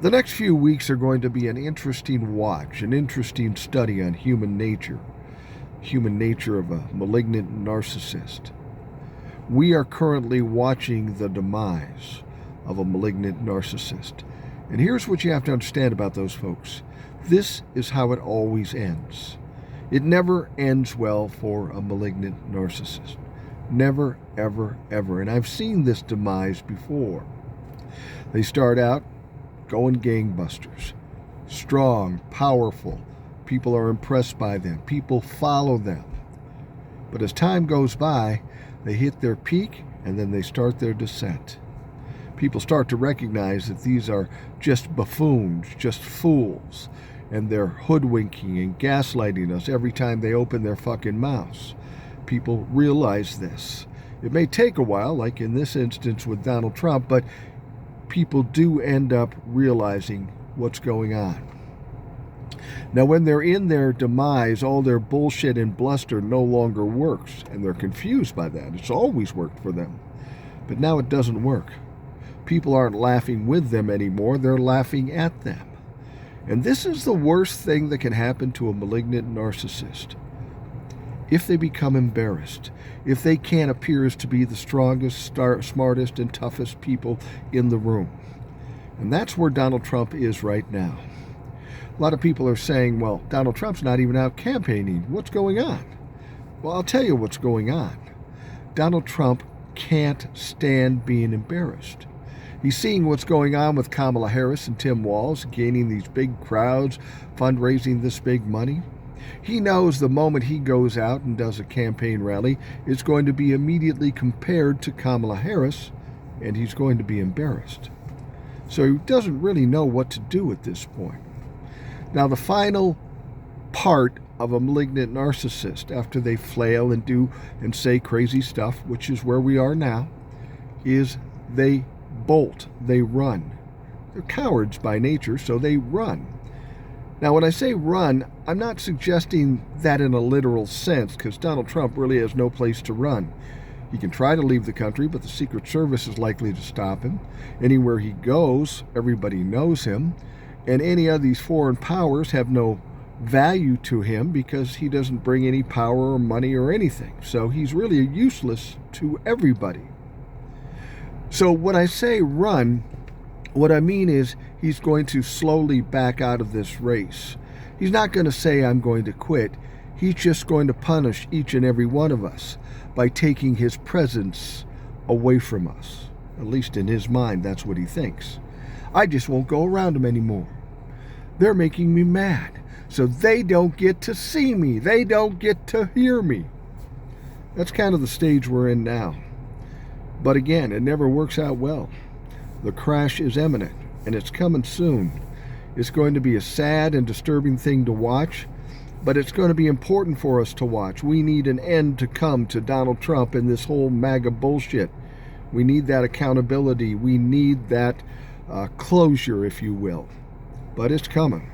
The next few weeks are going to be an interesting watch, an interesting study on human nature of a malignant narcissist. We are currently watching the demise of a malignant narcissist. And here's what you have to understand about those folks. This is how it always ends. It never ends well for a malignant narcissist. Never, ever, ever. And I've seen this demise before. They start out going gangbusters. Strong, powerful. People are impressed by them. People follow them. But as time goes by, they hit their peak and then they start their descent. People start to recognize that these are just buffoons, just fools, and they're hoodwinking and gaslighting us every time they open their fucking mouths. People realize this. It may take a while, like in this instance with Donald Trump, but people do end up realizing what's going on. Now, when they're in their demise, all their bullshit and bluster no longer works, and they're confused by that. It's always worked for them. But now it doesn't work. People aren't laughing with them anymore, they're laughing at them. And this is the worst thing that can happen to a malignant narcissist. If they become embarrassed, if they can't appear as to be the strongest, smartest, and toughest people in the room. And that's where Donald Trump is right now. A lot of people are saying, well, Donald Trump's not even out campaigning. What's going on? Well, I'll tell you what's going on. Donald Trump can't stand being embarrassed. He's seeing what's going on with Kamala Harris and Tim Walz, gaining these big crowds, fundraising this big money. He knows the moment he goes out and does a campaign rally, it's going to be immediately compared to Kamala Harris, and he's going to be embarrassed. So he doesn't really know what to do at this point. Now, the final part of a malignant narcissist, after they flail and do and say crazy stuff, which is where we are now, is they bolt, they run. They're cowards by nature, so they run. Now, when I say run, I'm not suggesting that in a literal sense, because Donald Trump really has no place to run. He can try to leave the country, but the Secret Service is likely to stop him. Anywhere he goes, everybody knows him. And any of these foreign powers have no value to him because he doesn't bring any power or money or anything. So he's really useless to everybody. So when I say run, what I mean is he's going to slowly back out of this race. He's not going to say, I'm going to quit. He's just going to punish each and every one of us by taking his presence away from us. At least in his mind, that's what he thinks. I just won't go around him anymore. They're making me mad, so they don't get to see me. They don't get to hear me. That's kind of the stage we're in now. But again, it never works out well. The crash is imminent, and it's coming soon. It's going to be a sad and disturbing thing to watch, but it's going to be important for us to watch. We need an end to come to Donald Trump and this whole MAGA bullshit. We need that accountability. We need that closure, if you will. But it's coming.